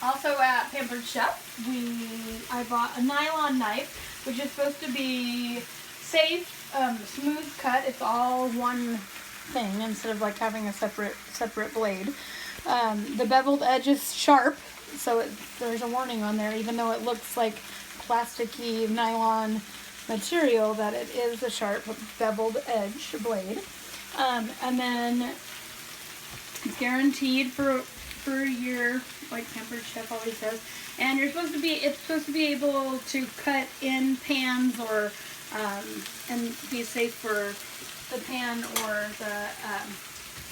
Also at Pampered Chef, I bought a nylon knife, which is supposed to be safe, smooth cut. It's all one thing instead of like having a separate blade. The beveled edge is sharp, so there's a warning on there, even though it looks like plasticky nylon material, that it is a sharp beveled edge blade. And then it's guaranteed for a year, like Pampered Chef always says. And it's supposed to be able to cut in pans or and be safe for the pan or the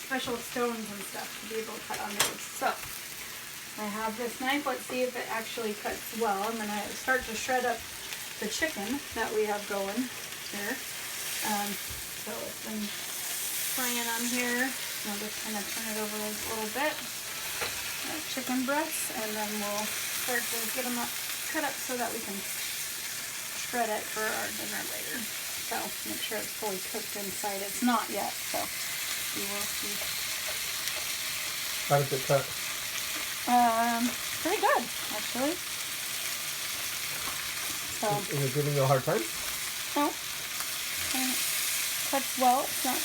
special stones and stuff, to be able to cut on those. So I have this knife. Let's see if it actually cuts well. I'm gonna start to shred up the chicken that we have going here. So it's been frying on here. I'll just kind of turn it over a little bit. Chicken breasts, and then we'll start to get them cut up so that we can shred it for our dinner later. So make sure it's fully cooked inside. It's not yet, so we will see. How does it cut? Pretty good, actually. So, is it giving you a hard time? No. Cuts well. It's not.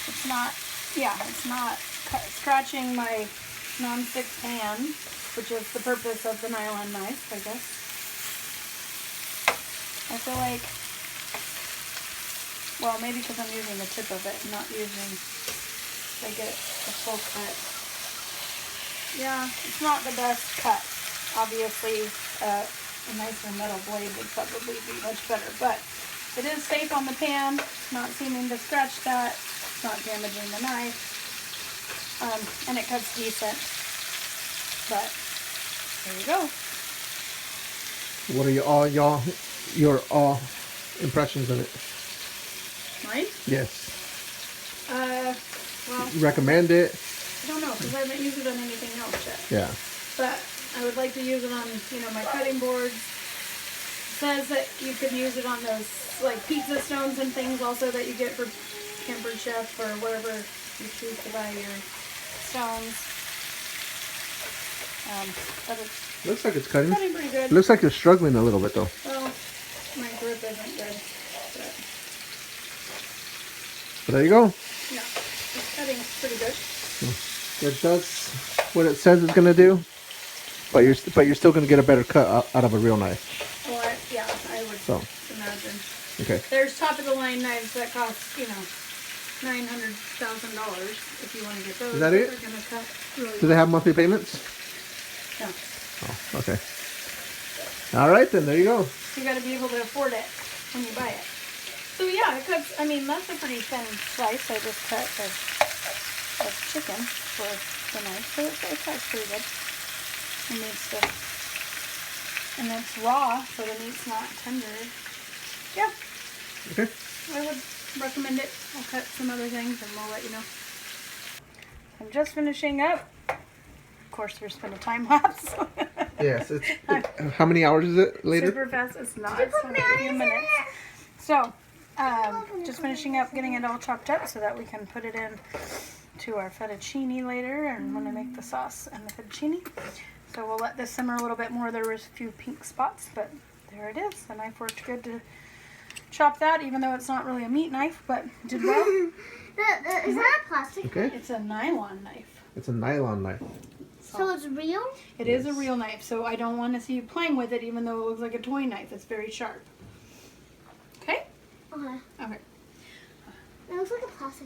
It's not. Yeah, it's not scratching my non-stick pan, which is the purpose of the nylon knife, I guess. I feel like, well, maybe because I'm using the tip of it, not using, I get a full cut. Yeah, it's not the best cut. Obviously, a nicer metal blade would probably be much better, but it is safe on the pan, not seeming to scratch that, it's not damaging the knife, and it cuts decent. But there you go. What are your impressions of it? Mine? Yes. Well, recommend it? I don't know, because I haven't used it on anything else yet. Yeah. But I would like to use it on, my cutting boards. It says that you could use it on those, like, pizza stones and things also that you get for Pampered Chef or wherever you choose to buy your stones. But it's Looks like it's cutting. pretty good. Looks like you're struggling a little bit, though. Well, my grip isn't good. But there you go. Yeah, it's cutting pretty good. It does what it says it's gonna do, but you're still gonna get a better cut out of a real knife. Well, I would imagine. Okay. There's top of the line knives that cost, $900,000 if you want to get those. Is that it? They're gonna cut really Do they have monthly payments? No. Oh, okay. All right, then. There you go. You got to be able to afford it when you buy it. So yeah, it cuts. I mean, that's a pretty thin slice I just cut of chicken for the knife. So it cuts pretty good. It needs to, and it's raw, so the meat's not tender. Yeah. Okay. I would recommend it. I'll cut some other things and we'll let you know. I'm just finishing up. Of course, there's been a time lapse. Yes. How many hours is it later? Super fast. It's not. It's only a few minutes. So, just finishing up getting it all chopped up so that we can put it in to our fettuccine later and when I make the sauce and the fettuccine. So we'll let this simmer a little bit more. There was a few pink spots, but there it is. The knife worked good to chop that, even though it's not really a meat knife, but did well. Is that a plastic? Okay. It's a nylon knife. It's a nylon knife. So it's real? It is a real knife, so I don't want to see you playing with it, even though it looks like a toy knife. It's very sharp.